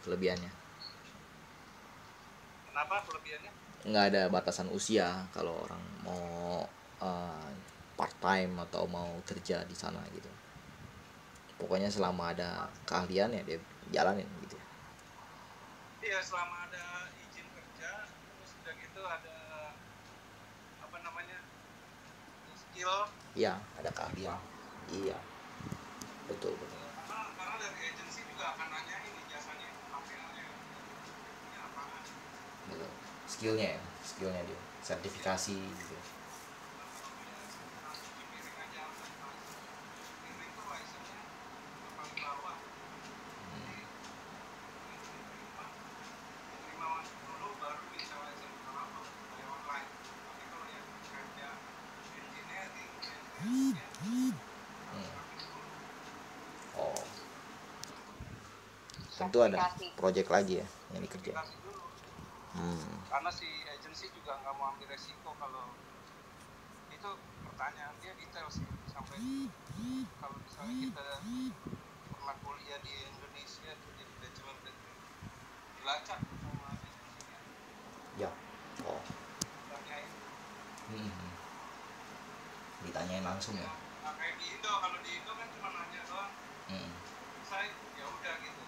kelebihannya. Kenapa kelebihannya? Nggak ada batasan usia kalau orang mau part time atau mau kerja di sana gitu. Pokoknya selama ada keahlian ya dia jalanin gitu. Iya, selama ada izin kerja, terus udah gitu ada apa namanya, skill. Iya, ada keahlian. Iya, betul betul. Karena dari agensi juga akan nanya ini jasanya itu pakai punya apaan. Betul. Skillnya dia, sertifikasi gitu. Kalau kayak sekarang cuci piring aja udah license. Piring tuh license-nya paling bawah. Jadi diterima masuk dulu baru bisa license kalau dari online. Tapi kalau yang kerja engineering, harus pakai dulu. Oh, tentu ada project lagi ya yang dikerjain. Sertifikasi dulu. Karena si agensi juga nggak mau ambil resiko kalau itu pertanyaan dia detail sih sampai kalau misalnya kita pernah kuliah di Indonesia tuh jadi bachelor degree dilacak sama agensinya. Ya. Oh. Tanyain. Ditanyain langsung ya. Nah, kayak di Indo, kalau di Indo kan cuma nanya doang. Saya ya udah gitu.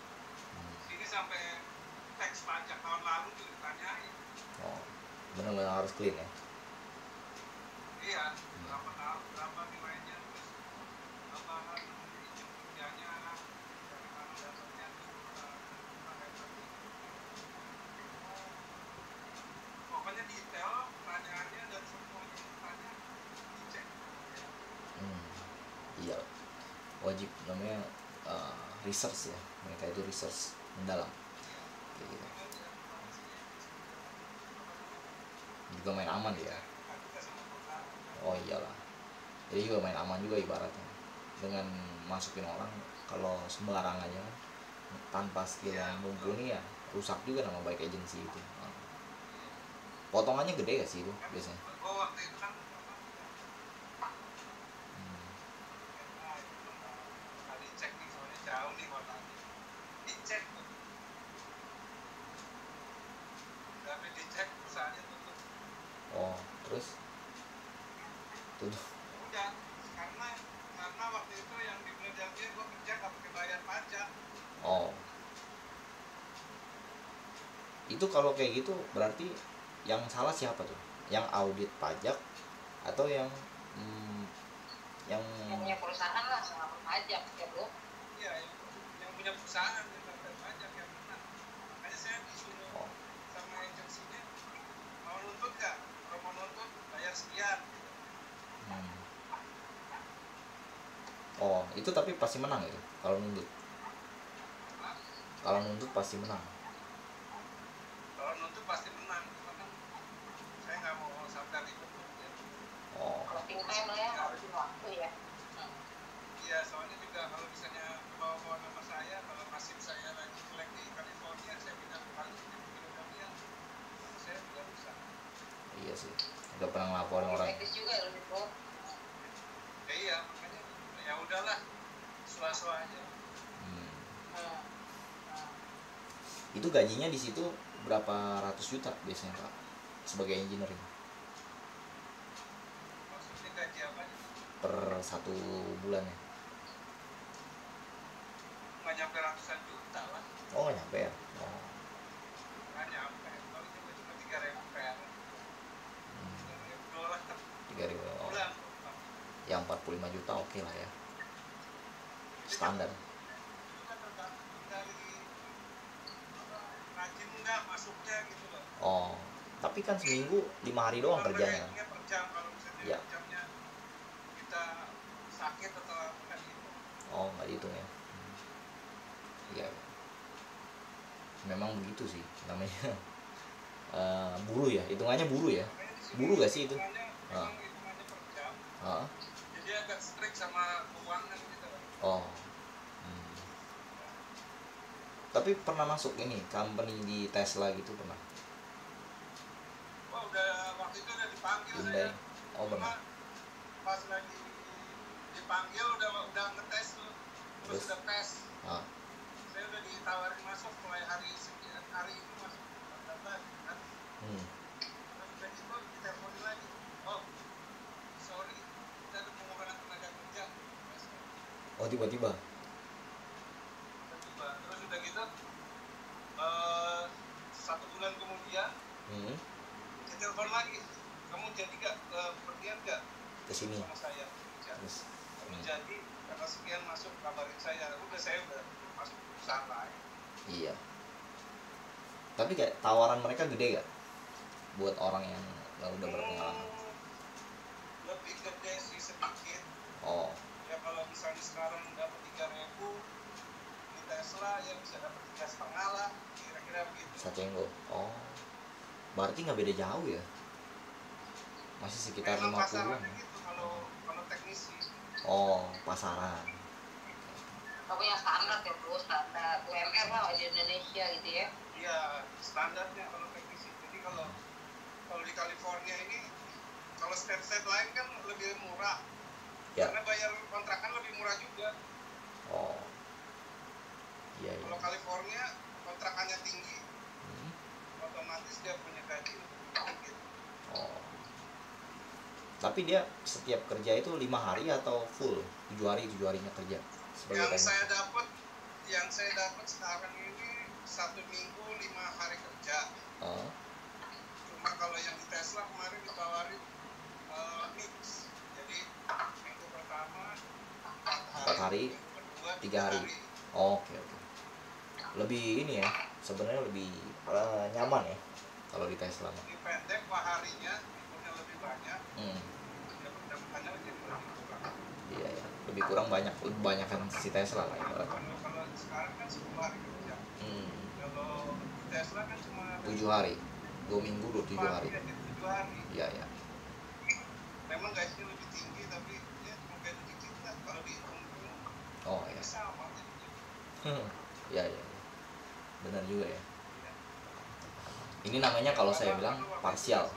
Sini sampai teks pajak tahun lalu juga ditanyain. Oh, benar-benar harus clean ya. Iya, berapa nilainya, terus apa izin kerjanya, dari mana dapatnya, pokoknya detail pertanyaannya dan semuanya ditanya dicek. Iya, wajib namanya research ya, mereka itu research mendalam kayak gitu. Juga main aman ya. Oh iyalah, jadi juga main aman juga ibaratnya dengan masukin orang kalau sembarang aja kan, tanpa skill yang mumpuni ya rusak juga nama baik agensi itu. Potongannya gede gak sih itu biasanya? Waktu itu kan dicek nih, soalnya jauh nih kotanya, dicek tapi dicek perusahaannya tutup. Oh terus tutup. Udah, karena waktu itu yang di Philadelphia gue kerja gak pakai bayar pajak. Oh, itu kalau kayak gitu berarti yang salah siapa tuh? Yang audit pajak atau yang punya perusahaan lah sama pajak ya bro? Iya, yang punya perusahaan yang bayar pajak yang benar. Makanya saya disuruh sama agensinya, mau nuntut gak? Kalau mau nuntut bayar sekian. Oh itu tapi pasti menang itu kalau nuntut. Kalau nuntut pasti menang. Kalau nuntut pasti menang, cuma kan saya nggak mau sampai ribet ya. Oh. Closing time lah ya, habisin waktu ya. Iya, soalnya juga kalau misalnya bawa nama saya, kalau nasib saya lagi jelek di California, saya pindah ke California, saya juga bisa. Iya sih, udah pernah ngelaporin orang. Etis juga ya bro. Iya, makanya ya udahlah, sela-sela aja. Itu gajinya di situ berapa ratus juta biasanya Pak sebagai engineering? Maksudnya gaji apa? Per satu bulan ya? Nggak nyampe ratusan juta lah. Oh nggak nyampe ya? Oh. Nggak nyampe, kalau cuma 3.000 per. 3.000 dolar. 3.000 oh. Bulan. Yang 45 juta oke lah ya. Standar. Rajin nggak masuknya gitu loh. Oh, tapi kan seminggu 5 hari doang kerjanya. Per jam, kalau misalnya ya. Jamnya kita sakit atau apa gitu. Oh, nggak dihitung ya. Iya. Memang begitu sih namanya. Buruh ya, hitungannya buruh ya. Buruh gak sih itu? Hitungannya per jam. Jadi agak strict sama keuangan gitu. Oh. Tapi pernah masuk ini company di Tesla gitu pernah? Wah, waktu itu udah dipanggil Hyundai. saya. Oh benar. Pas lagi dipanggil udah ngetes tuh, terus udah tes. Saya udah ditawarin masuk masuk mulai hari ini masuk daftar kan. Terus udah gitu diteleponin lagi, oh sorry kita ada pengurangan tenaga kerja. Oh, tiba-tiba. Terus udah gitu 1 bulan kemudian ditelepon lagi, kamu jadi gak pergian gak Kesini. sama saya kerja? Terus. Kalau jadi karena sekian masuk kabarin saya udah masuk perusahaan lain. Iya. Tapi kayak tawaran mereka gede gak buat orang yang udah berpengalaman? Lebih gede sih sedikit. Oh. Ya kalau misalnya sekarang dapat 3.000 di Tesla ya bisa dapat 3,5 lah, kira-kira begitu. Satenggo. Oh. Berarti nggak beda jauh ya? Masih sekitar memang 50-an. pasarannya gitu kalau teknisi. Oh, pasaran. Tapi yang standar ya bro, standar UMR lah di Indonesia gitu ya. Iya, standarnya kalau teknisi. Jadi kalau di California ini, kalau state lain kan lebih murah. Ya. Karena bayar kontrakan lebih murah juga. Oh. Iya, iya. Kalau California kontrakannya tinggi, otomatis dia punya gaji lebih tinggi. Oh. Tapi dia setiap kerja itu 5 hari atau full 7 harinya kerja sebagai Yang teknisi? saya dapat sekarang ini 1 minggu 5 hari kerja. Cuma kalau yang di Tesla kemarin ditawarin mix. Jadi minggu pertama 4 hari, minggu kedua 3 hari. Oke. Lebih ini ya, sebenarnya lebih nyaman ya kalau di Tesla. Lebih pendek harinya, liburnya lebih banyak. Ya pendapatannya jadi lebih kurang. Iya ya, lebih kurang banyak kan si Tesla lah ya. Kalau sekarang kan 10 hari kerja. Kalau di Tesla kan cuma 7 hari, 2 minggu 7 hari. 7 hari. Iya. Memang gajinya lebih tinggi tapi ya cuma kayak dikit lah kalau dihitung. Oh ya. Sama. Iya. Benar juga ya. Ini namanya kalau saya bilang parsial.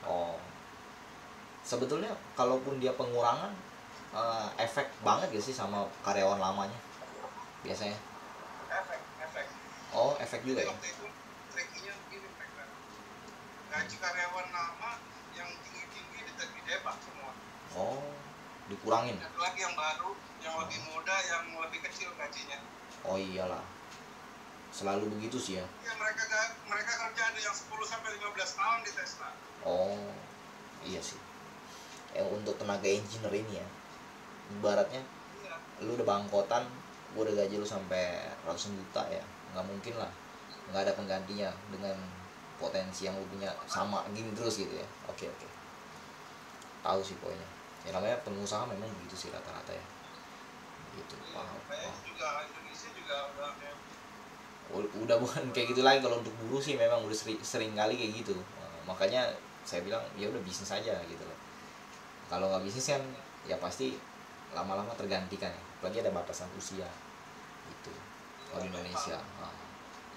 Oh. Sebetulnya kalaupun dia pengurangan, efek banget gak sih sama karyawan lamanya biasanya? Efek. Oh, efek juga ya. Waktu itu trikinya begini mereka. Gaji karyawan lama yang tinggi didebak semua. Oh, dikurangin. Satu lagi yang baru, yang lebih muda, yang lebih kecil gajinya. Oh iyalah. Selalu begitu sih ya. Ya mereka kerja ada yang 10 sampai 15 tahun di Tesla. Oh. Iya sih. Untuk tenaga engineer ini ya, ibaratnya lu udah bangkotan, gua udah gaji lu sampai ratusan juta ya, nggak mungkin lah nggak ada penggantinya dengan potensi yang lu punya sama gini terus gitu ya. Oke. Tahu sih poinnya. Ya namanya pengusaha memang begitu sih rata-rata ya. Gitu. Paham. Juga Indonesia juga udah bukan kayak gitu lagi. Kalau untuk buruh sih memang udah sering kali kayak gitu. Makanya saya bilang ya udah bisnis aja gitu loh. Kalau nggak bisnis kan ya pasti lama-lama tergantikan ya. Apalagi ada batasan usia gitu kalau di Indonesia.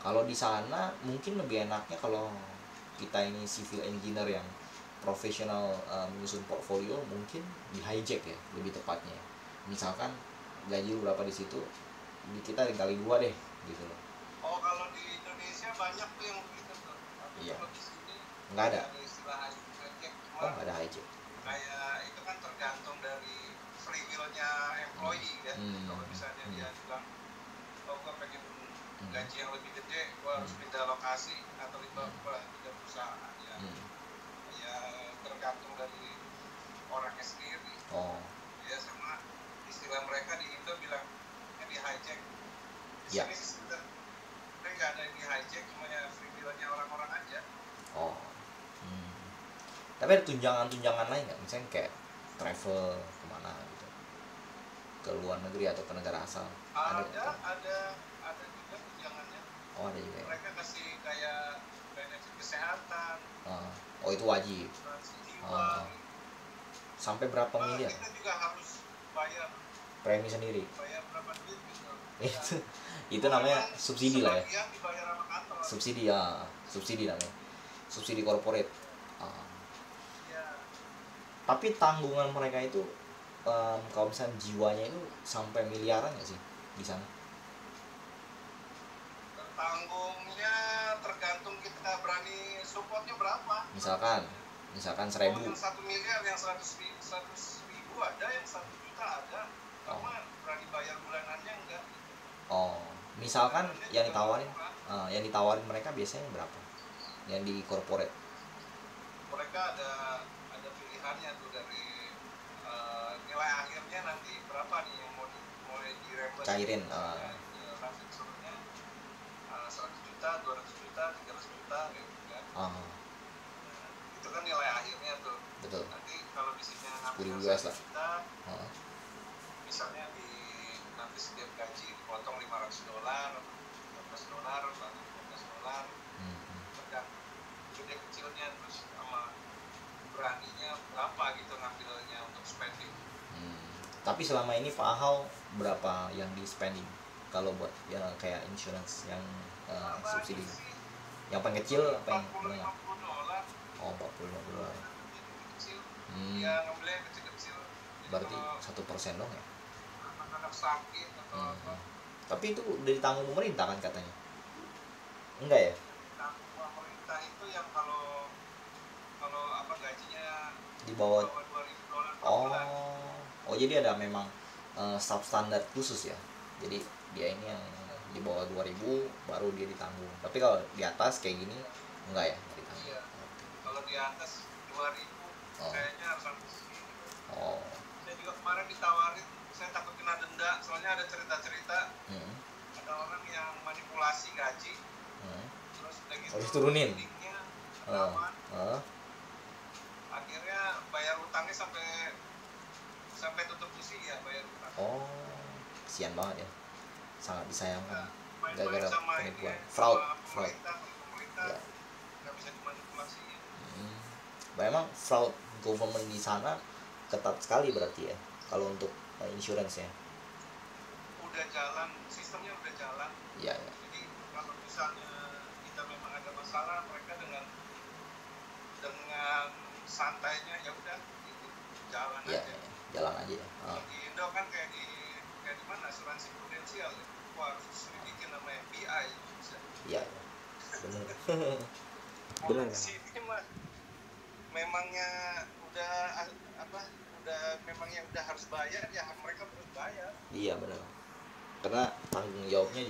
Kalau di sana mungkin lebih enaknya kalau kita ini civil engineer yang profesional menyusun portfolio, mungkin di hijack ya lebih tepatnya. Misalkan gaji lu berapa di situ, di kita dikali 2 deh gitu loh. Oh, kalau di Indonesia banyak tuh yang begitu tuh. Iya. Kalau di sini nggak ada. Istilah hijack. Oh, nggak ada hijack. Kayak itu kan tergantung dari free will-nya employee ya. Kalau misalnya dia bilang, oh gue pengen gaji yang lebih gede, gue harus pindah lokasi atau pindah perusahaan ya. Ya tergantung dari orangnya sendiri. Oh. Ya sama istilah mereka di Indo bilang di hijack. Di Ya. sini sebenarnya nggak ada di hijack, cuma ya free will-nya orang-orang aja. Oh. Tapi ada tunjangan-tunjangan lain nggak? Misalnya kayak travel kemana gitu, ke luar negeri atau ke negara asal? Ada juga tunjangannya. Oh, ada juga ya. Mereka kasih kayak benefit kesehatan. Oh, itu wajib. Sampai berapa miliar? Kita juga harus bayar Premi sendiri. Bayar berapa duit gitu. Itu namanya subsidi lah ya. Sebagian dibayar sama kantor. Subsidi ya, subsidi namanya. Subsidi corporate. Tapi tanggungan mereka itu kalau misalnya jiwanya itu sampai miliaran nggak sih di sana? Tanggungnya tergantung kita berani supportnya berapa. Misalkan Mau 1.000. yang 1 miliar, yang 100.000 ada, yang 1 juta ada. Karena berani bayar bulanannya enggak. Oh, misalkan yang ditawarin mereka biasanya berapa? Yang di corporate? Mereka ada pilihannya tuh dari nilai akhirnya nanti berapa nih yang mau dirembes. Cairin. Traffic suruhnya 100 juta, 200 juta, 300 juta gitu kan. Itu kan nilai akhirnya tuh. Betul. Nanti kalau bisnisnya ngambil 10 US 1 lah. juta, misalnya nanti setiap gaji dipotong $500 atau $15 atau $15, tergantung gede kecilnya, terus sama beraninya berapa gitu ngambilnya untuk spending. Tapi selama ini Pak Ahau berapa yang di spending kalau buat ya kayak insurance yang subsidi? Yang paling kecil apa yang menengah? $40-50. Oh, $40-50. Kecil. Ya ngambilnya yang kecil-kecil. Berarti 1% dong ya? Anak-anak sakit atau apa. Tapi itu udah ditanggung pemerintah kan katanya? Enggak ya? Tanggung pemerintah itu yang kalau apa gajinya Di bawah. $2.000 per bulan. Oh jadi ada memang substandard khusus ya. Jadi dia ini yang di bawah 2.000 baru dia ditanggung. Tapi kalau di atas kayak gini enggak ya ditanggung. Iya. Kalau di atas 2.000 kayaknya harus habis. Saya juga kemarin ditawarin, saya takut kena denda, soalnya ada cerita-cerita ada orang yang manipulasi gaji, terus udah gitu harus turunin. biddingnya aman. Akhirnya bayar utangnya sampai tutup usia bayar utang. Kesian banget ya, sangat disayangkan. Main-main Gara-gara sama penipuan, ini, fraud. pemerintah Ya. nggak bisa dimanipulasi. Memang fraud government di sana ketat sekali berarti ya kalau untuk insurance ya. Udah jalan, sistemnya udah jalan. Iya. Jadi kalau misalnya kita memang ada masalah, mereka dengan santainya ya udah gitu, jalan Ya, aja. Jalan aja ya. Di Indo kan kayak di mana asuransi prudensial ya. Wah, harus dibikin nama FBI bisa. Iya. Benar. Benar. Di sini mah memangnya udah memangnya udah harus bayar ya, mereka harus bayar. Iya benar. Karena tanggung jawabnya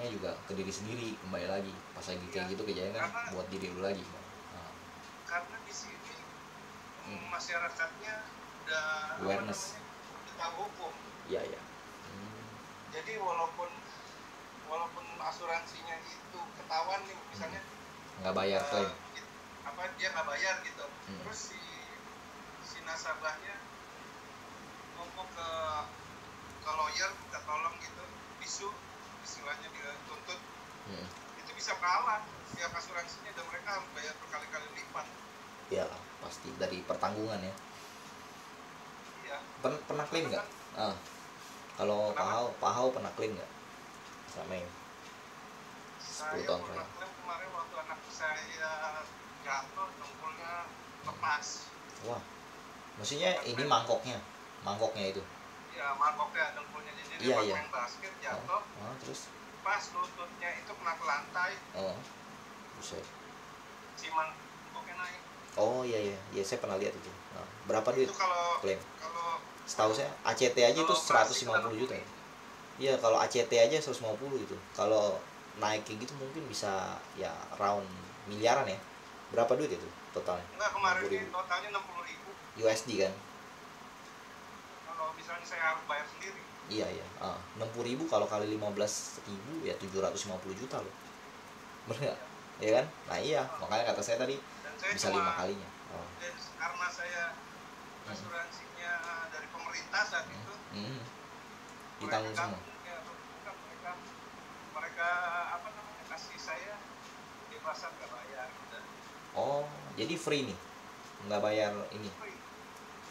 juga ke diri sendiri kembali lagi. Pas lagi kayak gitu kejadian kan buat diri lu lagi. Karena di sini masyarakatnya udah awareness, udah tahu hukum. Iya. Jadi walaupun asuransinya itu ketahuan nih misalnya nggak bayar klaim, dia nggak bayar gitu, terus si nasabahnya ngomong ke lawyer minta tolong gitu, bisu istilahnya dia tuntut, itu bisa kalah pihak asuransinya dan mereka harus bayar berkali-kali lipat. Iya pasti dari pertanggungan ya. Iya. Pernah klaim nggak? Kalau Pak Hao pernah klaim nggak? Sama yang 10 tahun saya pernah klaim kemarin waktu anak saya jatuh, dengkulnya lepas. Wah, maksudnya ini mangkoknya itu? Iya, mangkoknya, dengkulnya, jadi dia main basket jatuh. Terus? Pas lututnya itu kena ke lantai. Buset. Ciman mangkoknya naik. Iya, saya pernah lihat itu. Berapa duit klaim? Kalau setahu saya ACT aja itu 150 juta. Iya, kalau ACT aja 150 itu. Kalau naik kayak gitu mungkin bisa ya round miliaran ya. Berapa duit itu totalnya? Enggak, kemarin ini totalnya 60.000 USD kan. Kalau misalnya saya harus bayar sendiri. Iya. 60.000 kalau kali 15.000 ya 750 juta loh. Bener nggak? Ya kan? Nah iya, makanya kata saya tadi saya bisa 5 kalinya. Karena saya asuransinya dari pemerintah saat itu. Ditanggung semua. Mereka kasih saya bebasan nggak bayar. Jadi free nih, nggak bayar ini.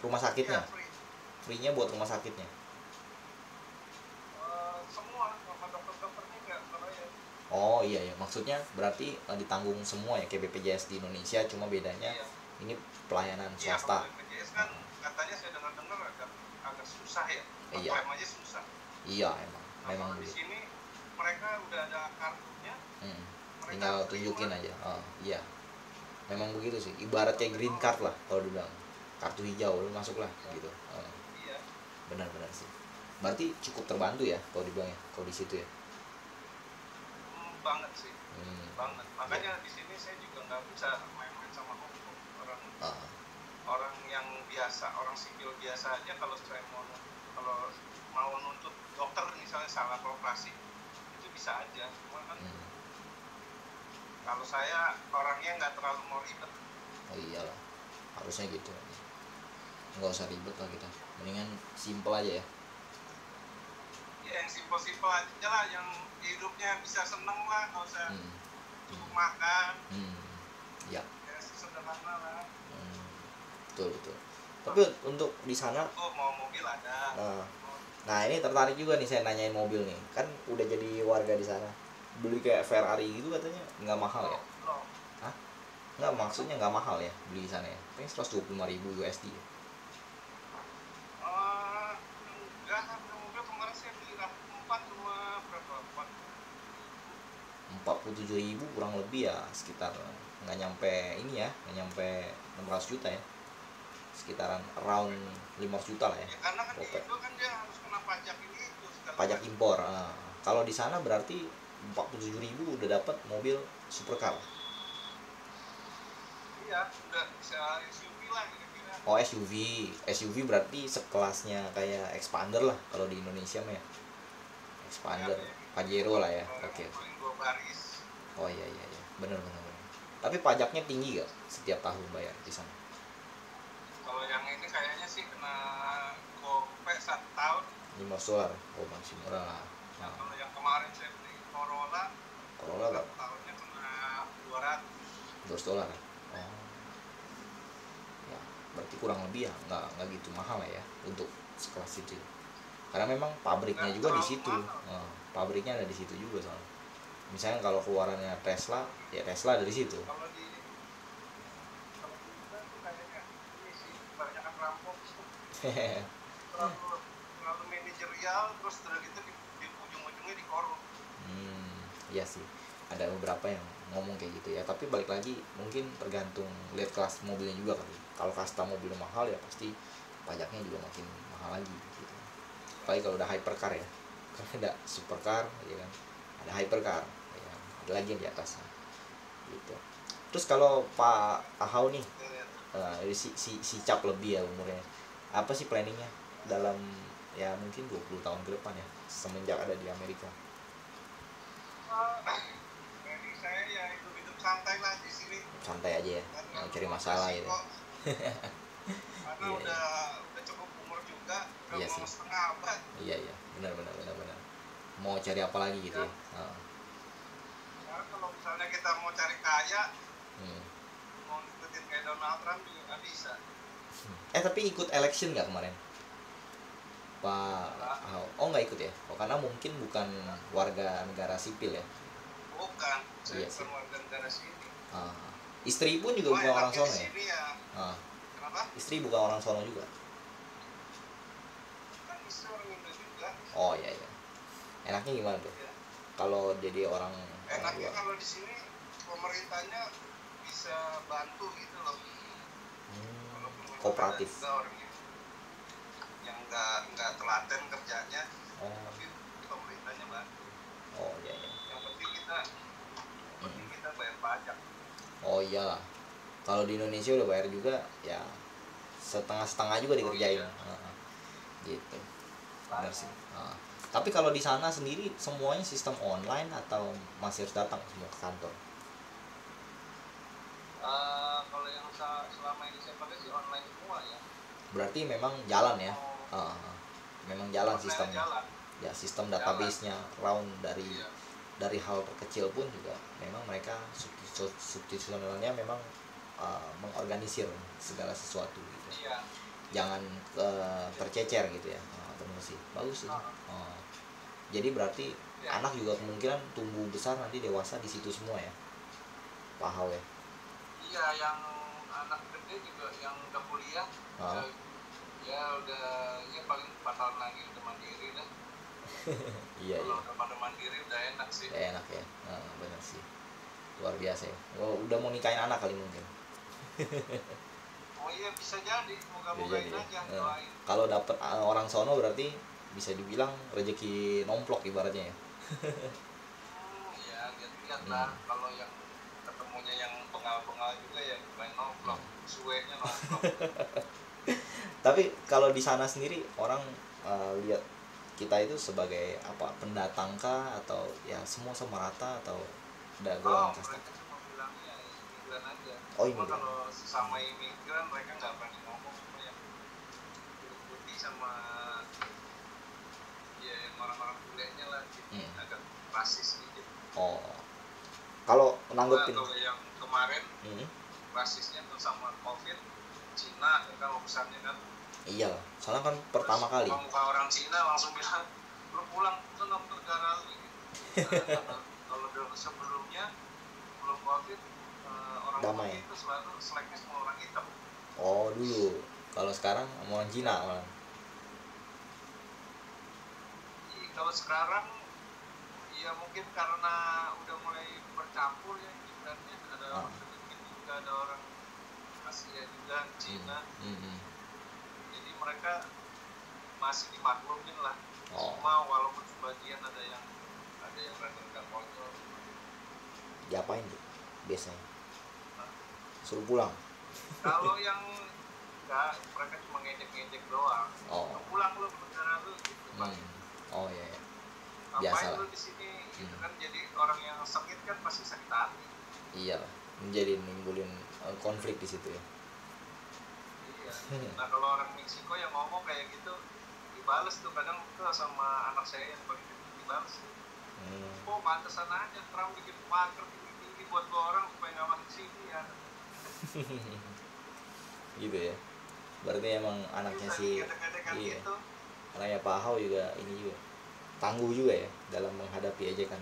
Rumah sakitnya? Ya, free-nya buat rumah sakitnya? Semua, sama dokter-dokternya nggak bayar. Iya, maksudnya berarti ditanggung semua ya kayak BPJS di Indonesia, cuma bedanya ini pelayanan swasta. BPJS kan katanya saya dengar agak susah ya. Klaim aja susah. Iya, memang di sini mereka udah ada kartunya, mereka tinggal tunjukin aja. Oh iya, memang begitu sih, ibarat kayak green card lah kalau dibilang, kartu hijau lu masuk lah gitu. Iya. Benar-benar sih, berarti cukup terbantu ya kalau dibilang ya, kalau di situ ya. Banget sih, banget. Makanya di sini saya juga nggak bisa main-main sama hukum orang yang biasa, orang sipil biasa aja. Kalau saya mau nuntut dokter misalnya salah operasi itu bisa aja, cuma kan kalau saya orangnya nggak terlalu mau ribet. Oh iyalah, harusnya gitu, nggak usah ribet lah kita, mendingan simple aja ya. Ya yang simpel-simpel aja lah, yang hidupnya bisa seneng lah, nggak usah cukup makan. Ya. Ya sederhana lah. Betul. Tapi untuk di sana, mau mobil ada. Nah ini tertarik juga nih saya nanyain mobil nih, kan udah jadi warga di sana, beli kayak Ferrari gitu katanya nggak mahal ya? Hah? Nggak, maksudnya nggak mahal ya beli di sana ya? Paling 125.000 USD ya? Enggak, harga mobil kemarin saya beli RAV4 cuma berapa? 47.000 kurang lebih ya, sekitar nggak nyampe ini ya, nggak nyampe 600 juta ya, sekitaran around 500 juta lah ya. Karena kan itu kan dia harus kena pajak ini itu pajak impor. Kalau di sana berarti 47.000 udah dapat mobil supercar. Iya, udah bisa SUV lah kira-kira. Oh SUV berarti sekelasnya kayak Expander lah kalau di Indonesia mah ya. Expander, Pajero lah ya. Oke. Paling 2 baris. Oh iya, benar. Tapi pajaknya tinggi gak setiap tahun bayar di sana? Kalau yang ini kayaknya sih kena gope 1 tahun. $500. Oh masih murah lah. Nah, kalau yang kemarin saya beli Corolla berapa? tahunnya kena $200. Oh. Ya, berarti kurang lebih ya nggak gitu mahal ya untuk sekelas itu. Karena memang pabriknya juga di situ. Pabriknya ada di situ juga soalnya. Misalnya kalau keluarannya Tesla, ya Tesla ada di situ. Kalau di kita tuh kayaknya ini sih kebanyakan rampok. terlalu manajerial, terus gitu di ujung-ujungnya dikorup. Iya sih, ada beberapa yang ngomong kayak gitu ya. Tapi balik lagi, mungkin tergantung lihat kelas mobilnya juga kali. Kalau kasta mobil mahal ya pasti pajaknya juga makin mahal lagi gitu. Apalagi kalau udah hypercar ya, karena ada supercar ya kan, ada hypercar ya, ada lagi yang di atasnya gitu. Terus kalau Pak Ahau nih, si cap lebih ya umurnya, apa sih planningnya dalam ya mungkin 20 tahun ke depan ya semenjak ada di Amerika? Jadi saya ya hidup santai lah di sini. Santai aja ya, cari masalah gitu. Karena udah cukup umur juga, udah iya mau sih. setengah abad. Iya, benar. Mau cari apa lagi gitu ya? Sekarang kalau misalnya kita mau cari kaya, mau ngikutin kayak Donald Trump juga nggak bisa. Tapi ikut election nggak kemarin? Pak Ahok? Oh nggak ikut ya? Oh karena mungkin bukan warga negara sipil ya? Bukan, saya Iya bukan sih. warga negara sini. Istri pun juga bukan orang sono ya? Ya. Kenapa? Istri bukan orang sono juga? Kan istri orang Indo juga. Oh iya. Enaknya gimana tuh? Ya. Kalau jadi orang Enaknya luar? kalau di sini pemerintahnya bisa bantu gitu loh. Kooperatif. Ada juga orangnya yang nggak telaten kerjanya, tapi pemerintahnya bantu. Oh iya. Yang penting kita bayar pajak. Oh iyalah. Kalau di Indonesia udah bayar juga ya, setengah-setengah juga dikerjain. Gitu. Benar sih. Tapi kalau di sana sendiri semuanya sistem online atau masih harus datang semua ke kantor? Kalau yang selama ini saya pakai sih online semua ya. Berarti memang jalan ya? Memang jalan Online sistemnya. jalan. Ya sistem database-nya round dari hal terkecil pun juga memang mereka substitusionalnya memang mengorganisir segala sesuatu gitu. Iya. Jangan tercecer gitu ya. Benar sih, bagus sih. Jadi berarti anak juga kemungkinan tumbuh besar nanti dewasa di situ semua ya, Pak Ahau ya? Iya, yang anak gede juga yang udah kuliah, ya udah ya paling 4 tahun lagi udah mandiri dah. Iya iya. Kalau udah pada mandiri udah enak sih. Ya, enak ya. Nah, benar sih. Luar biasa ya. Oh, udah mau nikahin anak kali mungkin. Oh iya bisa jadi, Bisa moga-mogain jadi ya. aja, Nah, doain. kalau dapet orang sono berarti bisa dibilang rezeki nomplok ibaratnya ya. Ya lihat-lihat Hmm. lah, kalau yang ketemunya yang bengal-bengal juga ya main nomplok, suenya nomplok. Tapi kalau di sana sendiri orang lihat kita itu sebagai apa, pendatang kah atau ya semua sama rata atau ada golongan Oh kasta? mereka cuma bilangnya imigran aja. Oh, Cuma imigran. kalau sesama imigran mereka nggak berani ngomong, cuma yang kulit putih sama ya yang orang-orang bulenya lah gitu, agak rasis gitu. Oh, kalau Cuma nanggepin. kalau yang kemarin Hmm. rasisnya tuh sama COVID, Cina ya kan urusannya kan. Iya, soalnya kan pertama Terus kali. muka orang Cina langsung bilang lu pulang ke negara lu gitu. Kalau dulu sebelumnya belum COVID, orang Damai. putih itu selalu seleknya sama orang hitam. Oh dulu, kalau sekarang sama orang Cina malah. Kalau sekarang ya mungkin karena udah mulai bercampur ya imigrannya, ada orang Filipina juga, ada orang Asia juga, Cina. Jadi mereka masih dimaklumin lah. Cuma walaupun sebagian ada yang rada-rada konyol. Diapain tuh biasanya? Suruh pulang. Kalau yang enggak, mereka cuma ngejek-ngejek doang. Oh. Pulang lu ke negara lu gitu Pak. Oh iya ya. Ngapain Biasa lu lah. di sini gitu kan, jadi orang yang sakit kan pasti sakit hati. Iya lah, menjadi nimbulin konflik di situ ya. Iya. Nah kalau orang Meksiko yang ngomong kayak gitu dibales tuh kadang tuh sama anak saya yang paling kecil dibales. Oh pantesan aja Trump bikin pagar tinggi-tinggi buat dua orang supaya nggak masuk sini ya. Gitu ya. Berarti emang anaknya si iya. Gitu. Anaknya Pak Ahok juga ini juga tangguh juga ya dalam menghadapi ejekan.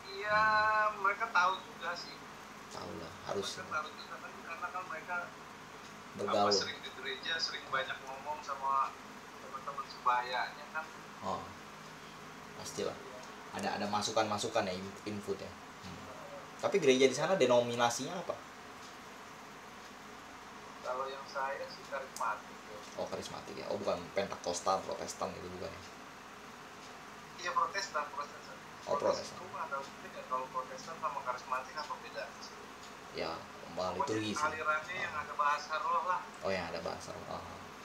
Iya, mereka tahu juga sih. Tahu lah, harus. Mereka tahu juga kan, karena kan mereka bergaul. Sering di gereja, sering banyak ngomong sama teman-teman sebayanya kan. Oh, pastilah. Ada masukan-masukan ya, input ya. Tapi gereja di sana denominasinya apa? Kalau yang saya sih karismatik. Oh karismatik ya. Oh bukan Pentakosta, Protestan itu bukan ya? Iya Protestan. Oh Protestan. Cuma ada beda, kalau Protestan sama karismatik apa beda? Ya, liturgi sih. Alirannya yang ada bahasa roh lah. Oh yang ada bahasa roh.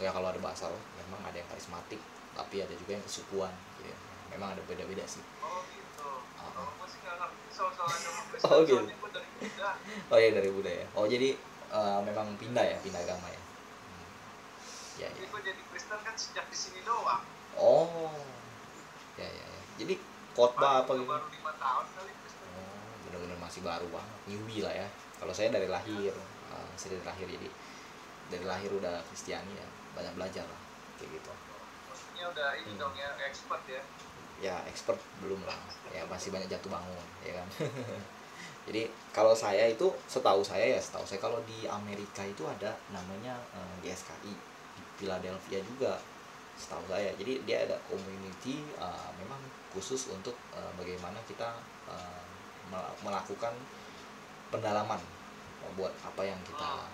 Ya kalau ada bahasa roh, memang ada yang karismatik, tapi ada juga yang kesukuan. Gitu ya. Memang ada beda-beda sih. Oh gitu. Kalau gue sih nggak ngerti soal agama Kristen. Oh gitu. Soalnya gue dari Buddha. Oh iya dari Buddha ya. Oh jadi memang pindah agama ya. Ya. Jadi gue jadi Kristen kan sejak di sini doang. Oh. Ya. Jadi khotbah apa gitu? Baru 5 tahun kali Kristen. Oh, benar-benar masih baru banget, newbie lah ya. Kalau saya dari lahir, jadi dari lahir udah Kristiani ya, banyak belajar lah, kayak gitu. Maksudnya udah ini dong ya, expert ya? Ya expert belum lah, ya masih banyak jatuh bangun, ya kan. Jadi kalau saya itu, setahu saya kalau di Amerika itu ada namanya GSKI di Philadelphia juga, setahu saya. Jadi dia ada community memang khusus untuk bagaimana kita melakukan pendalaman buat apa yang kita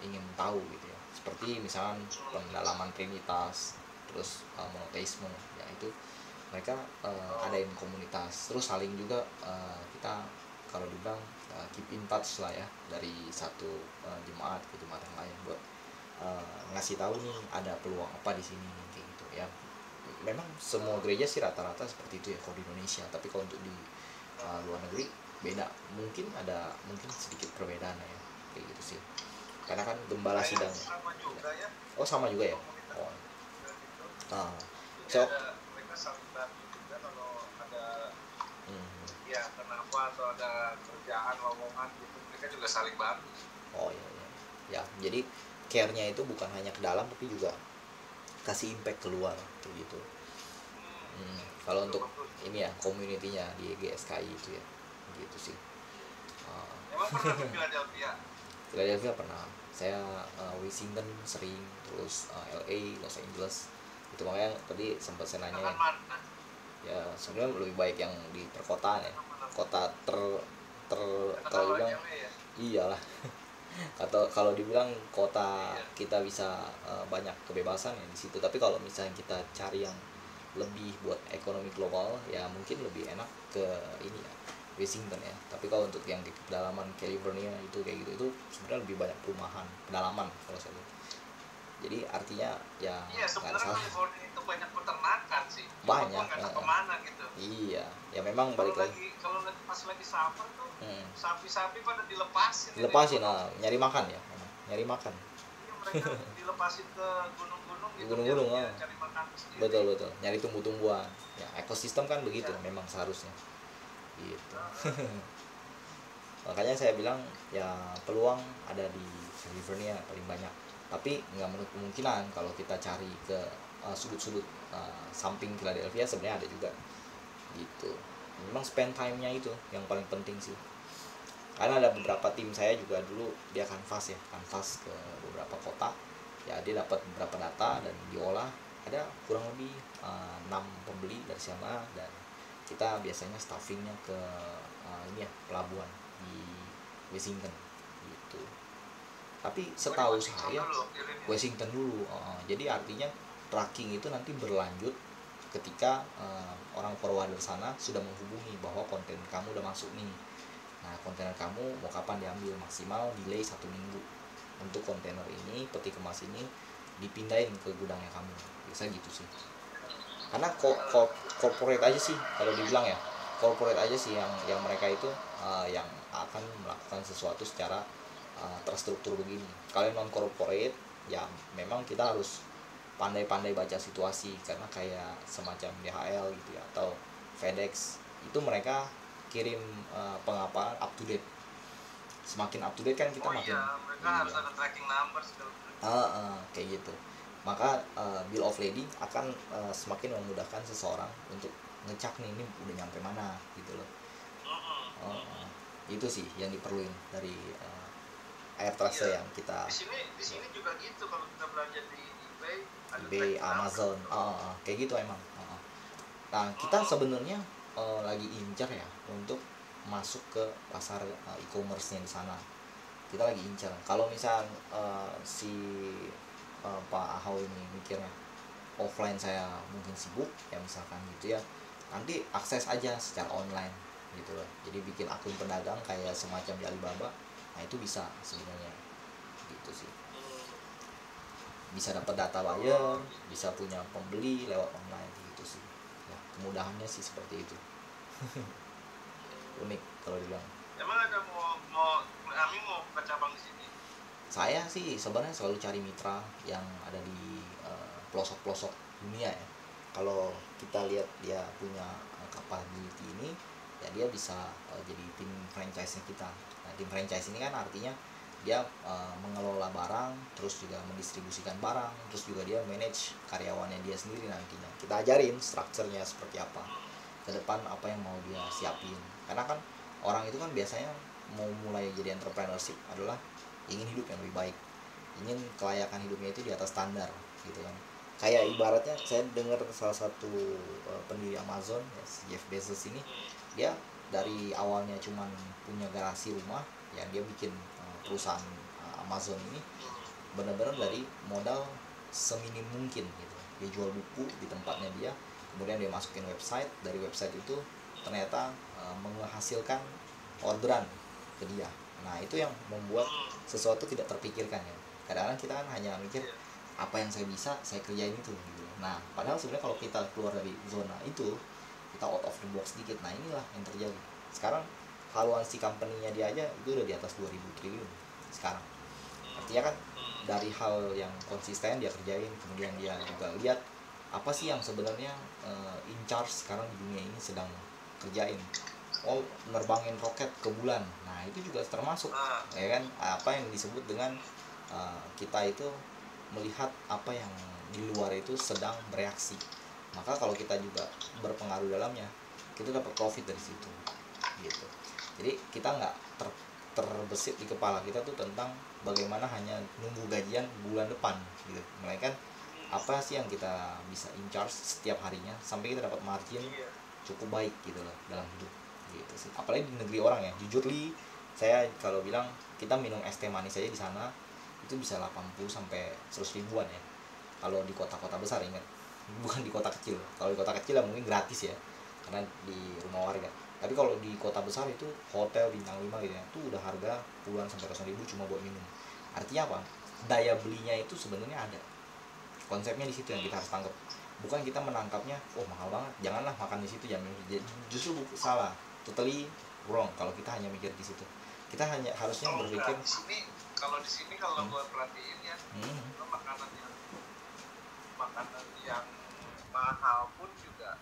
ingin tahu gitu ya, seperti misalnya pendalaman Trinitas, terus monoteisme ya, itu mereka adain komunitas, terus saling juga kita kalau dibilang keep in touch lah ya, dari satu jemaat ke jemaat yang lain buat ngasih tahu nih ada peluang apa di sini kayak gitu ya. Memang semua gereja sih rata-rata seperti itu ya kalau di Indonesia, tapi kalau untuk di luar negeri beda, mungkin sedikit perbedaan ya kayak gitu sih, karena kan gembala sidang sama juga ya. Oh sama juga ya. Oh so mereka saling bantu juga kalau ada ya kenapa atau ada kerjaan lowongan gitu, mereka juga saling bantu. Oh iya ya, jadi care-nya itu bukan hanya ke dalam tapi juga kasih impact keluar kayak gitu. Kalau untuk ini ya community-nya di GSKI itu ya gitu sih. Emang pernah ke Philadelphia? Philadelphia pernah. Saya Washington sering, terus LA, Los Angeles Itu makanya tadi sempat saya nanyain Dengan mana? ya sebenarnya lebih baik yang di perkotaan ya, kota ter Kata kalau tahu dibilang aja ya. iyalah atau kalau dibilang kota Iya. kita bisa banyak kebebasan ya di situ, tapi kalau misalnya kita cari yang lebih buat ekonomi global ya mungkin lebih enak ke ini ya Washington ya. Tapi kalau untuk yang di pedalaman California itu kayak gitu itu sebenarnya lebih banyak perumahan pedalaman kalau saya lihat. Jadi artinya ya Iya, nggak ada sebenarnya salah, California itu banyak peternakan sih. Cuma gua banyak nggak tahu kemana gitu. iya ya memang Kalau balik lagi lagi pas lagi summer tuh hmm, sapi-sapi pada dilepasin ini di dilepasin gunung. nyari makan ya memang, nyari makan Iya, mereka dilepasin ke gunung-gunung di gitu gunung-gunung biar cari makan sendiri. betul betul nyari tumbuh-tumbuhan ya ekosistem kan begitu Iya. memang seharusnya gitu. Nah, Makanya saya bilang ya peluang ada di California paling banyak, tapi nggak menutup kemungkinan kalau kita cari ke sudut-sudut samping Philadelphia sebenarnya ada juga gitu. Memang spend time-nya itu yang paling penting sih, karena ada beberapa tim saya juga dulu dia kanvas ya, kanvas ke beberapa kota ya, dia dapat beberapa data dan diolah, ada kurang lebih 6 pembeli dari sana, dan kita biasanya staffingnya ke ini ya pelabuhan di Washington gitu. Tapi setahu saya Washington dulu jadi artinya tracking itu nanti berlanjut ketika orang forwarder sana sudah menghubungi bahwa konten kamu udah masuk nih. Nah kontainer kamu mau kapan diambil, maksimal delay 1 minggu untuk kontainer ini, peti kemas ini dipindahin ke gudangnya kamu, biasa gitu sih. Karena corporate aja sih kalau dibilang ya, corporate aja sih yang mereka itu yang akan melakukan sesuatu secara terstruktur begini. Kalau non corporate ya memang kita harus pandai-pandai baca situasi, karena kayak semacam DHL gitu ya atau FedEx itu mereka kirim pengapaan up to date. Semakin up to date kan kita makin mereka harus ada tracking number segala kayak gitu. Maka bill of lading akan semakin memudahkan seseorang untuk ngecek nih ini udah nyampe mana gitu loh. Itu sih yang diperluin dari air trust yang kita di sini juga gitu. Kalau kita belanja di eBay ada eBay, tracking number Amazon, gitu. kayak gitu emang. Nah kita sebenarnya lagi incar ya untuk masuk ke pasar e-commerce-nya di sana. Kita lagi incar. Kalau misal si Pak Ahau ini mikirnya offline saya mungkin sibuk ya misalkan gitu ya, nanti akses aja secara online gitu loh. Jadi bikin akun pedagang kayak semacam di Alibaba. Nah itu bisa sebenarnya gitu sih. Bisa dapat data buyer, bisa punya pembeli lewat online gitu sih. Ya, kemudahannya sih seperti itu. Unik kalau dibilang. Emang ada mau Ami mau buka cabang di sini? Saya sih sebenarnya selalu cari mitra yang ada di pelosok-pelosok dunia ya. Kalau kita lihat dia punya capability ini, ya dia bisa jadi tim franchise-nya kita. Nah, tim franchise ini kan artinya dia mengelola barang, terus juga mendistribusikan barang, terus juga dia manage karyawannya dia sendiri nantinya. Kita ajarin strukturnya seperti apa, ke depan apa yang mau dia siapin. Karena kan orang itu kan biasanya mau mulai jadi entrepreneurship adalah ingin hidup yang lebih baik, ingin kelayakan hidupnya itu di atas standar gitu kan. Kayak ibaratnya saya dengar salah satu pendiri Amazon ya, si Jeff Bezos ini, dia dari awalnya cuman punya garasi rumah ya, dia bikin perusahaan Amazon ini benar-benar dari modal seminim mungkin gitu. Dia jual buku di tempatnya dia, kemudian dia masukin website, dari website itu ternyata menghasilkan orderan ke dia. Nah itu yang membuat sesuatu tidak terpikirkan ya. Kadang-kadang kita kan hanya mikir apa yang saya bisa saya kerjain itu gitu. Nah padahal sebenarnya kalau kita keluar dari zona itu, kita out of the box sedikit, nah inilah yang terjadi. Sekarang valuasi company-nya dia aja itu udah di atas 2000 triliun sekarang. Artinya kan dari hal yang konsisten dia kerjain, kemudian dia juga lihat apa sih yang sebenarnya in charge sekarang di dunia ini sedang kerjain. Oh, nerbangin roket ke bulan. Nah, itu juga termasuk ya kan, apa yang disebut dengan kita itu melihat apa yang di luar itu sedang bereaksi. Maka kalau kita juga berpengaruh dalamnya, kita dapat profit dari situ. Gitu. Jadi kita nggak terbesit di kepala kita tuh tentang bagaimana hanya nunggu gajian bulan depan gitu. Melainkan apa sih yang kita bisa in charge setiap harinya sampai kita dapat margin cukup baik gitu loh dalam hidup gitu sih. Apalagi di negeri orang ya, jujur li saya kalau bilang kita minum es teh manis aja di sana itu bisa 80 sampai 100 ribuan ya kalau di kota-kota besar, ingat, bukan di kota kecil. Kalau di kota kecil ya mungkin gratis ya karena di rumah warga, tapi kalau di kota besar itu hotel bintang 5 gitu ya itu udah harga puluhan sampai ratusan ribu cuma buat minum. Artinya apa, daya belinya itu sebenarnya ada. Konsepnya di situ yang kita harus tangkap, bukan kita menangkapnya oh mahal banget janganlah makan di situ, jangan. Justru salah, totally wrong kalau kita hanya mikir di situ. Kita hanya harusnya berpikir di sini kalau gue perhatiin ya, lo makanan yang mahal pun juga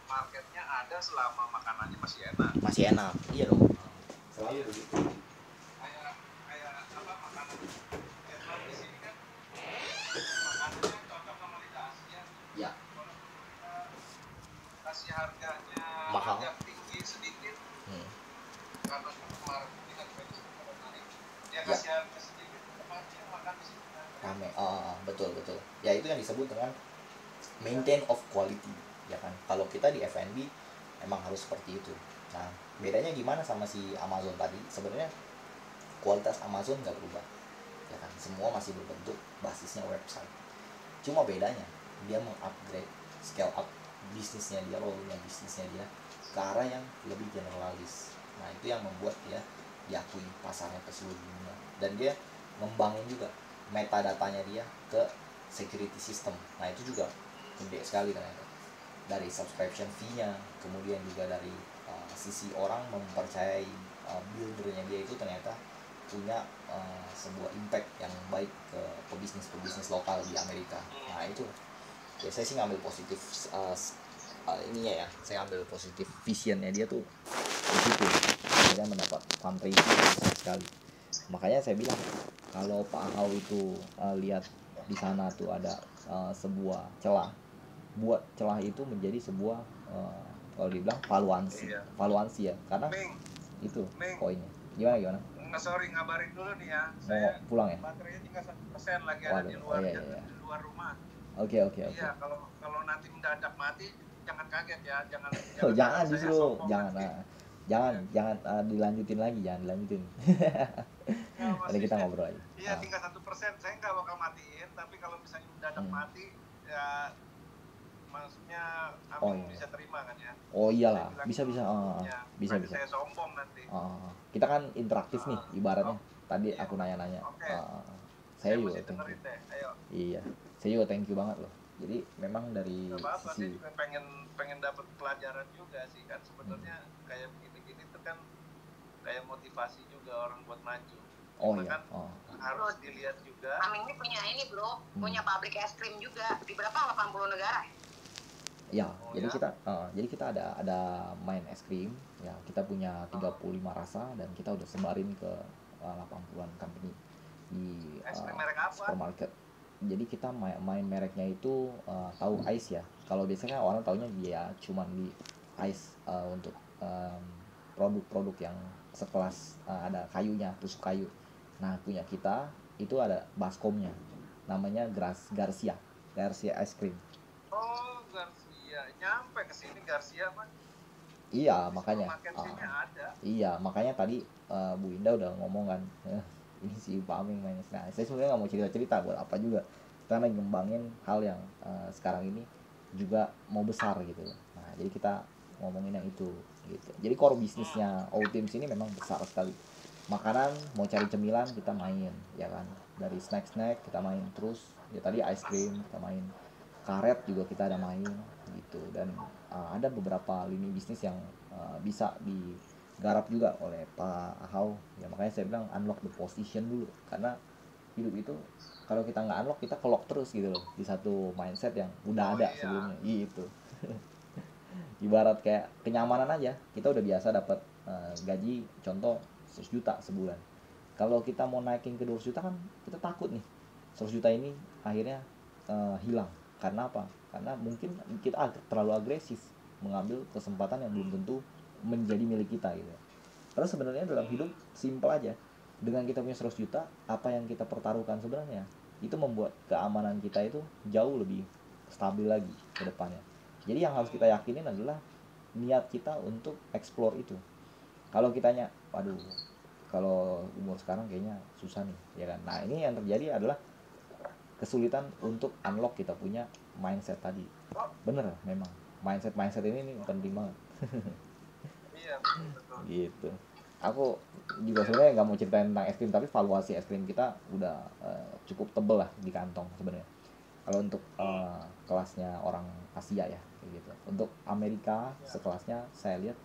marketnya ada selama makanannya masih enak. Iya dong, selalu begitu. Kayak apa, makanan Vietnam di sini kan makanannya cocok sama lidah Asia Ya, kalau kita kasih harganya mahal, agak tinggi sedikit karena marketing kan dia kasih harga sedikit tempatnya makan di sini rame. Betul ya, itu yang disebut dengan maintain of quality ya kan. Kalau kita di F&B emang harus seperti itu. Nah bedanya gimana sama si Amazon tadi, sebenarnya kualitas Amazon nggak berubah ya kan, semua masih berbentuk basisnya website, cuma bedanya dia mengupgrade, scale up bisnisnya dia, role-nya bisnisnya dia ke arah yang lebih generalis. Nah itu yang membuat dia diakui pasarnya ke seluruh dunia, dan dia ngembangin juga metadatanya dia ke security system. Nah itu juga gede sekali ternyata, dari subscription fee-nya, kemudian juga dari sisi orang mempercayai buildernya dia itu ternyata punya sebuah impact yang baik ke pebisnis lokal di Amerika. Nah itu ya, saya sih ngambil positif ininya ya, saya ambil positif visionnya dia tuh di situ. Dia mendapat fundraising besar sekali. Makanya saya bilang kalau Pak Ahau itu lihat di sana tuh ada sebuah celah, buat celah itu menjadi sebuah kalau dibilang valuansi ya, karena itu poinnya. Gimana? Sorry, ngabarin dulu nih ya, mau pulang ya, baterainya tinggal 1% lagi. Waduh, ada di luar, iya. di luar rumah. Oke. Iya, kalau nanti mendadak mati jangan kaget ya, jangan jangan justru jangan dilanjutin lagi, nanti kita ngobrol aja. Iya, tinggal 1%, saya nggak bakal matiin, tapi kalau misalnya mendadak mati ya maksudnya Amin bisa terima kan ya. Oh iyalah, bisa saya sombong nanti. Kita kan interaktif nih ibaratnya. Tadi aku nanya-nanya. Saya juga dengerin deh, ayo. Iya, saya juga thank you banget loh. Jadi memang dari sisi saya juga pengen dapat pelajaran juga sih kan, sebenarnya kayak begini-gini tuh kan kayak motivasi juga orang buat maju. Kan harus dilihat juga. Amin ini punya bro, punya pabrik es krim juga di berapa 80 negara. Ya, jadi kita ada main es krim ya, kita punya 35 rasa dan kita udah sebarin ke 80-an company di supermarket. Jadi kita main mereknya itu tahu Ice ya. Kalau biasanya orang taunya dia cuman di Ice untuk produk-produk yang sekelas ada kayunya, tusuk kayu. Nah punya kita itu ada baskomnya, namanya Garcia Ice Cream. Oh Garcia, nyampe ke sini Garcia mah. Iya makanya. Iya makanya tadi Bu Indah udah ngomong kan. Ini si Pak Aming main. Nah saya sebenarnya nggak mau cerita buat apa juga, kita lagi ngembangin hal yang sekarang ini juga mau besar gitu. Nah jadi kita ngomongin yang itu gitu. Jadi core bisnisnya Outteams ini memang besar sekali. Makanan mau cari cemilan kita main ya kan, dari snack kita main terus ya, tadi ice cream kita main, karet juga kita ada main gitu. Dan ada beberapa lini bisnis yang bisa digarap juga oleh Pak Ahau ya. Makanya saya bilang unlock the position dulu, karena hidup itu kalau kita nggak unlock kita kelok terus gitu loh di satu mindset yang udah ada sebelumnya gitu. Ibarat kayak kenyamanan aja, kita udah biasa dapat gaji contoh 100 juta sebulan. Kalau kita mau naikin ke 200 juta kan kita takut nih 100 juta ini akhirnya hilang. Karena apa? Karena mungkin kita terlalu agresif mengambil kesempatan yang belum tentu menjadi milik kita gitu. Karena sebenarnya dalam hidup simpel aja. Dengan kita punya 100 juta, apa yang kita pertaruhkan sebenarnya? itu membuat keamanan kita itu jauh lebih stabil lagi ke depannya. Jadi yang harus kita yakinin adalah niat kita untuk explore itu. Kalau kitanya, waduh, kalau umur sekarang kayaknya susah nih, ya kan. Nah ini yang terjadi adalah kesulitan untuk unlock kita punya mindset tadi. Bener, memang mindset ini penting banget. Iya, betul. Gitu. Aku juga sebenarnya nggak mau ceritain tentang es krim, tapi valuasi es krim kita udah cukup tebel lah di kantong sebenarnya. Kalau untuk kelasnya orang Asia ya, kayak gitu. Untuk Amerika sekelasnya saya lihat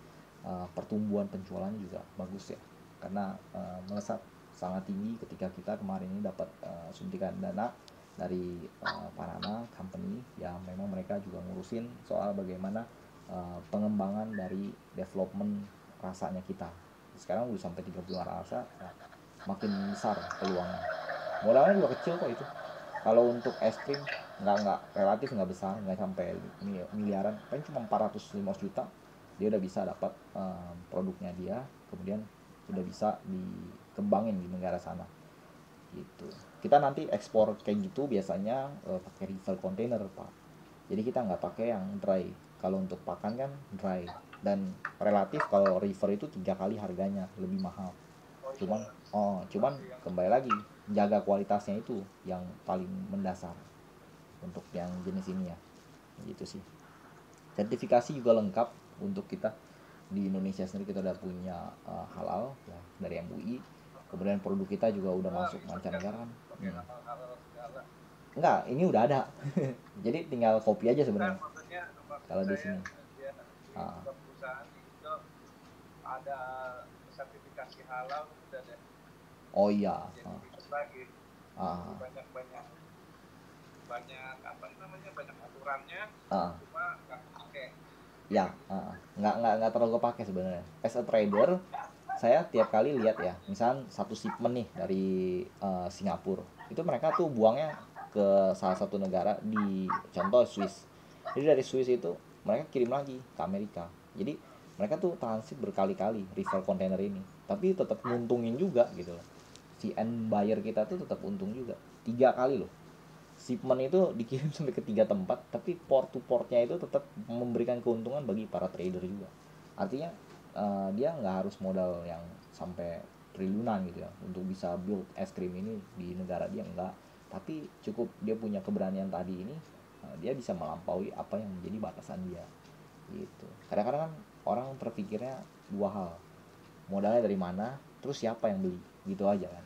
pertumbuhan penjualannya juga bagus ya, karena melesat sangat tinggi ketika kita kemarin ini dapat suntikan dana dari Panama Company yang memang mereka juga ngurusin soal bagaimana pengembangan dari development rasanya kita. Sekarang udah sampai 35 rasa, makin besar peluangnya. Modalnya juga kecil kok itu. Kalau untuk es krim nggak relatif nggak besar, nggak sampai miliaran, paling cuma 450 juta dia udah bisa dapat produknya dia, kemudian udah bisa dikembangin di negara sana gitu. Kita nanti ekspor kayak gitu biasanya pakai refill container pak, jadi kita nggak pakai yang dry. Kalau untuk pakan kan dry, dan relatif kalau river itu 3 kali harganya lebih mahal. Cuman kembali lagi jaga kualitasnya itu yang paling mendasar untuk yang jenis ini ya, gitu sih. Sertifikasi juga lengkap untuk kita di Indonesia sendiri, kita udah punya halal ya dari MUI. Kemudian produk kita juga udah masuk mancanegara kan. Enggak, ini udah ada. Jadi tinggal kopi aja sebenarnya. Kalau di sini perusahaan itu ada sertifikasi halal udah deh. Oh iya. Lagi banyak apa namanya, banyak aturannya, cuma nggak pakai. Ya, nggak terlalu kepake sebenarnya. As a trader, saya tiap kali lihat ya, misal satu shipment nih dari Singapura, itu mereka tuh buangnya ke salah satu negara di contoh Swiss. Jadi dari Swiss itu mereka kirim lagi ke Amerika. Jadi mereka tuh transit berkali-kali refill container ini, tapi tetap nguntungin juga gitu loh. Si end buyer kita tuh tetap untung juga 3 kali loh. Shipment itu dikirim sampai ke 3 tempat, tapi port to portnya itu tetap memberikan keuntungan bagi para trader juga. Artinya dia nggak harus modal yang sampai triliunan gitu ya untuk bisa build es krim ini di negara dia, enggak. Tapi cukup dia punya keberanian tadi ini, dia bisa melampaui apa yang menjadi batasan dia gitu. Kadang-kadang kan orang terpikirnya dua hal, modalnya dari mana, terus siapa yang beli, gitu aja kan.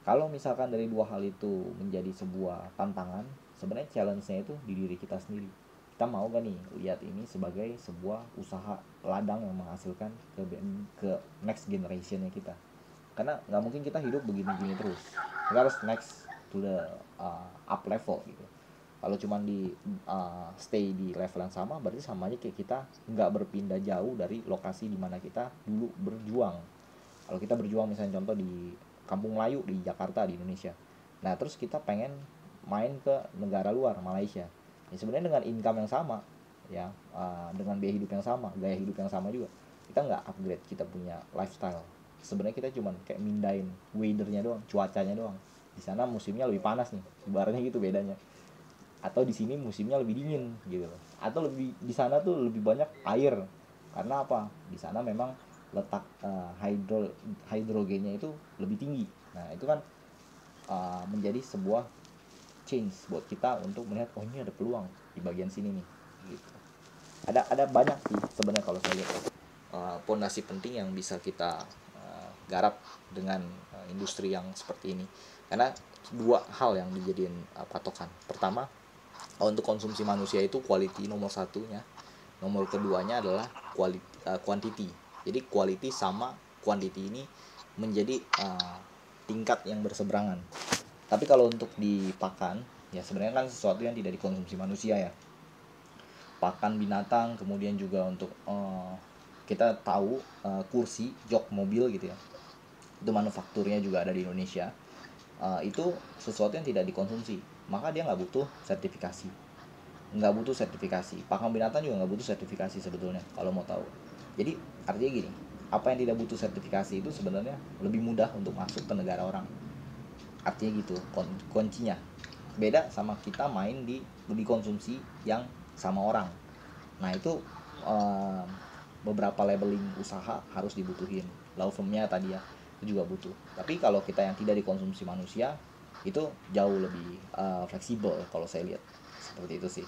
Kalau misalkan dari dua hal itu menjadi sebuah tantangan, sebenarnya challenge-nya itu di diri kita sendiri. Kita mau gak nih lihat ini sebagai sebuah usaha ladang yang menghasilkan ke next generation-nya kita. Karena nggak mungkin kita hidup begini-gini terus. Kita harus next to the up level gitu. Kalau cuma di stay di level yang sama, berarti sama aja kayak kita nggak berpindah jauh dari lokasi di mana kita dulu berjuang. Kalau kita berjuang misalnya contoh di Kampung Melayu di Jakarta di Indonesia, nah terus kita pengen main ke negara luar, Malaysia, ya sebenarnya dengan income yang sama ya, dengan biaya hidup yang sama, gaya hidup yang sama juga, kita nggak upgrade kita punya lifestyle. Sebenarnya kita cuma kayak mindahin weathernya doang, cuacanya doang. Di sana musimnya lebih panas nih, ibaratnya gitu bedanya. Atau di sini musimnya lebih dingin gitu. Atau lebih di sana tuh lebih banyak air. Karena apa? Di sana memang letak hidrogennya itu lebih tinggi. Nah, itu kan menjadi sebuah change buat kita untuk melihat oh ini ada peluang di bagian sini nih gitu. Ada banyak sih sebenarnya kalau saya lihat pondasi penting yang bisa kita garap dengan industri yang seperti ini. Karena dua hal yang dijadiin patokan. Pertama, untuk konsumsi manusia itu quality nomor satunya. Nomor keduanya adalah quantity. Jadi quality sama quantity ini menjadi tingkat yang berseberangan. Tapi kalau untuk di pakan, ya sebenarnya kan sesuatu yang tidak dikonsumsi manusia ya. Pakan binatang, kemudian juga untuk kita tahu kursi, jok mobil gitu ya. Itu manufakturnya juga ada di Indonesia. Itu sesuatu yang tidak dikonsumsi, maka dia nggak butuh sertifikasi. Pakan binatang juga nggak butuh sertifikasi sebetulnya kalau mau tahu. Jadi artinya gini, apa yang tidak butuh sertifikasi itu sebenarnya lebih mudah untuk masuk ke negara orang. artinya gitu kuncinya. Beda sama kita main di konsumsi yang sama orang. Nah itu beberapa labeling usaha harus dibutuhin. Law firmnya tadi ya itu juga butuh. Tapi kalau kita yang tidak dikonsumsi manusia itu jauh lebih fleksibel kalau saya lihat seperti itu sih.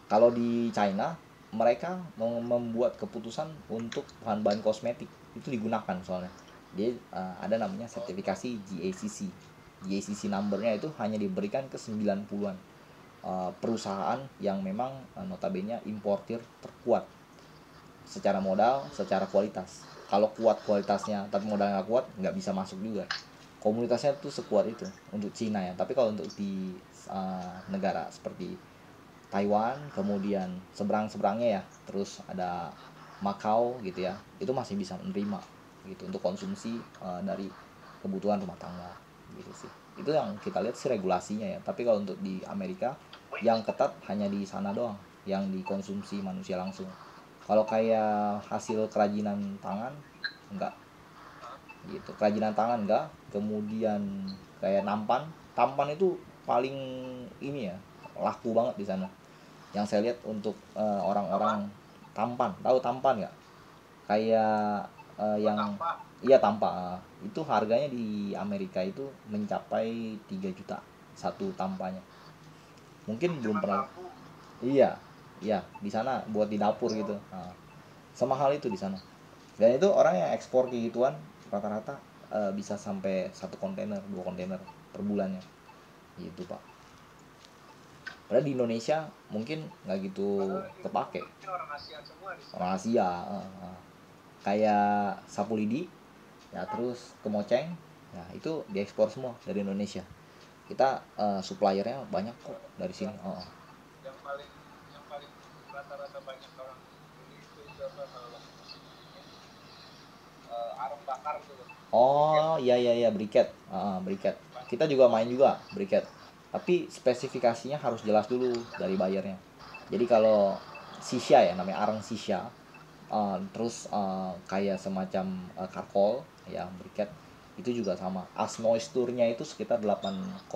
Kalau di China mereka mau membuat keputusan untuk bahan-bahan kosmetik itu digunakan soalnya. Jadi ada namanya sertifikasi GACC. GACC numbernya itu hanya diberikan ke 90-an perusahaan yang memang notabene importir terkuat secara modal, secara kualitas. Kalau kuat kualitasnya tapi modalnya nggak kuat, nggak bisa masuk juga. Komunitasnya tuh sekuat itu untuk Cina ya. Tapi kalau untuk di negara seperti Taiwan, kemudian seberang-seberangnya ya, terus ada Macau gitu ya, itu masih bisa menerima gitu untuk konsumsi dari kebutuhan rumah tangga gitu sih. Itu yang kita lihat sih regulasinya ya. Tapi kalau untuk di Amerika yang ketat hanya di sana doang, yang dikonsumsi manusia langsung. Kalau kayak hasil kerajinan tangan enggak gitu, kerajinan tangan enggak. Kemudian kayak tampan itu paling ini ya, laku banget di sana. Yang saya lihat untuk orang-orang tampan, tahu tampan nggak? Kayak yang iya tampak itu harganya di Amerika itu mencapai 3 juta satu tampanya. Mungkin belum pernah. Iya, iya di sana buat di dapur gitu. Nah, semahal itu di sana. Dan itu orang yang ekspor kayak gituan rata-rata bisa sampai 1 kontainer, 2 kontainer per bulannya. Gitu pak. Padahal di Indonesia mungkin nggak gitu kepake. Orang Asia semua di Orang Asia, kayak sapu lidi, ya terus kemoceng, ya itu diekspor semua dari Indonesia. Kita suppliernya banyak kok dari sini. yang paling rata-rata banyak orang beli itu apa kalau arang bakar tuh. Oh iya briket, briket. Kita juga main juga briket. Tapi spesifikasinya harus jelas dulu dari bayarnya. Jadi kalau sisya ya namanya arang sisya, terus kayak semacam karkol ya briket itu juga sama. As moisture-nya itu sekitar 8,5%.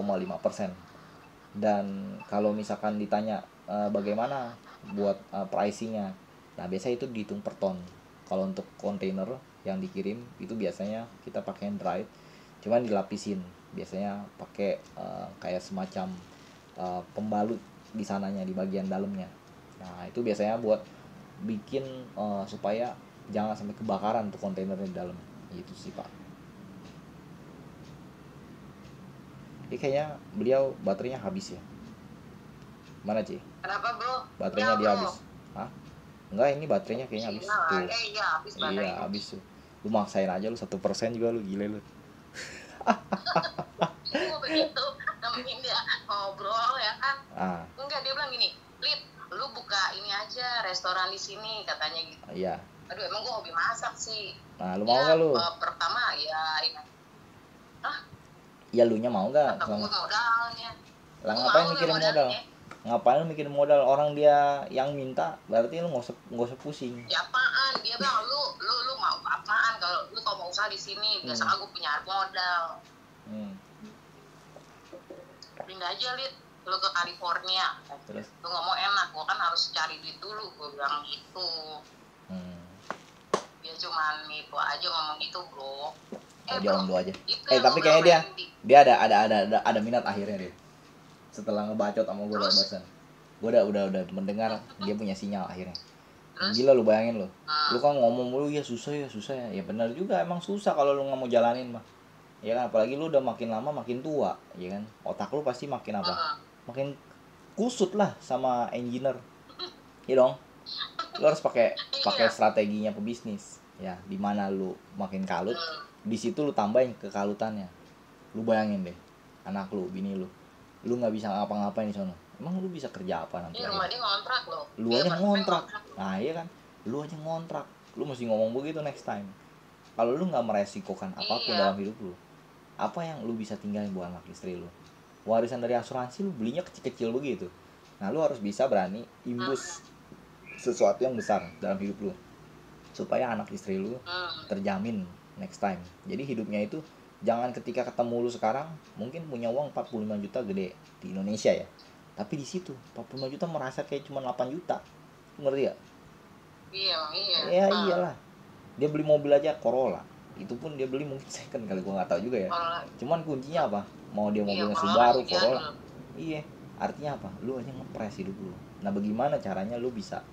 Dan kalau misalkan ditanya bagaimana buat pricingnya, nah biasanya itu dihitung per ton. Kalau untuk kontainer yang dikirim itu biasanya kita pakai dried, cuman dilapisin biasanya pakai kayak semacam pembalut di sananya di bagian dalamnya. Nah itu biasanya buat bikin supaya jangan sampai kebakaran tuh kontainernya di dalam. Gitu sih pak. Ini kayaknya beliau baterainya habis ya. Mana Ci? Kenapa bro? Baterainya Ya, dia bro. habis. Hah? Enggak, ini baterainya kayaknya habis tuh. Iya habis baterai. Iya habis tuh. Lu maksain aja lu 1% juga lu gile lu. Gue begitu nemenin dia ngobrol ya kan. Enggak, dia bilang gini, Lid, lu buka ini aja restoran di sini katanya gitu. Iya. Aduh emang gue hobi masak sih. Nah lu mau nggak lu? Pertama ya ini. Ya lu nya mau nggak? Kata gue modalnya. Lah ngapain mikirin modal? Ngapain lu mikirin modal? Orang dia yang minta, berarti lu nggak usah pusing. Ya apaan? Dia bilang lu mau apaan kalau lu mau usaha di sini? Biasa aku punya modal. Pindah aja Lid, lu ke California. Terus? Lu nggak mau enak, gua kan harus cari duit dulu, gua bilang gitu. Dia cuman itu aja ngomong gitu bro. Dia ngomong aja. Tapi kayaknya dia ada minat akhirnya dia. Setelah ngebacot sama gue barusan, gue udah mendengar dia punya sinyal akhirnya. Gila lu bayangin lu kan ngomong lu ya susah ya benar juga emang susah kalau lu nggak mau jalanin mah ya kan, apalagi lu udah makin lama makin tua ya kan, otak lu pasti makin makin kusut lah sama engineer ya dong. Lu harus pakai strateginya pebisnis ya, dimana lu makin kalut di situ lu tambahin kekalutannya. Lu bayangin deh anak lu, bini lu nggak bisa ngapa-ngapain di sana, emang lu bisa kerja apa nanti? Rumah dia ngontrak loh. Lu aja ngontrak. Nah iya kan, lu aja ngontrak, lu mesti ngomong begitu next time. Kalau lu nggak meresikokan apapun dalam hidup lu, apa yang lu bisa tinggalin buat anak istri lu? Warisan dari asuransi lu belinya kecil-kecil begitu. Nah lu harus bisa berani imbus sesuatu yang besar dalam hidup lu, supaya anak istri lu terjamin next time. Jadi hidupnya itu Jangan ketika ketemu lu sekarang mungkin punya uang 45 juta gede di Indonesia ya, tapi di situ 45 juta merasa kayak cuma 8 juta, ngerti ya? Iya. Ya iyalah, dia beli mobil aja Corolla, itu pun dia beli mungkin second kali, gua nggak tahu juga ya. Cuman kuncinya apa? Mau dia mobilnya Subaru, Corolla. Iya, artinya apa? Lu aja ngepres hidup lu. Nah, bagaimana caranya lu bisa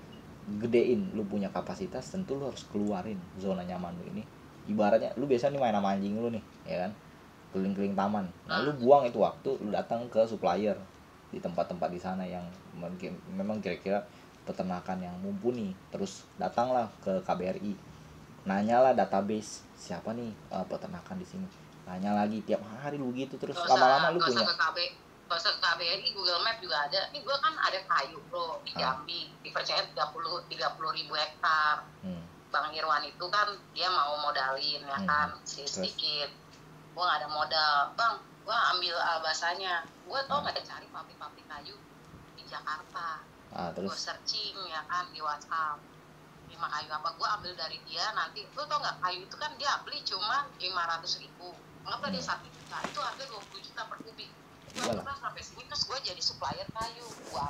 gedein lu punya kapasitas? Tentu lu harus keluarin zona nyaman lu ini. Ibaratnya lu biasa nih main sama anjing lu nih, ya kan? Keliling-keliling taman. Nah, lu buang itu waktu, lu datang ke supplier di tempat-tempat di sana yang memang kira-kira peternakan yang mumpuni. Terus datanglah ke KBRI. Nanyalah database siapa nih peternakan di sini. Nanya lagi tiap hari lu gitu terus lama-lama lu punya. Gak usah ke KBRI, Google Map juga ada. Ini gue kan ada kayu bro di Jambi, dipercaya 30 ribu hektar. Bang Irwan itu kan dia mau modalin ya kan, sedikit. Gue gak ada modal, bang, gue ambil bahasanya. Gue tau gak ada cari pabrik-pabrik kayu di Jakarta. Gue searching ya kan di WhatsApp. 5 kayu apa, gue ambil dari dia nanti. Lu tau gak, kayu itu kan dia beli cuma 500 ribu. Anggaplah dia 1 juta, itu harga 20 juta per kubik. Gue pernah sampai sini terus gue jadi supplier kayu. Gue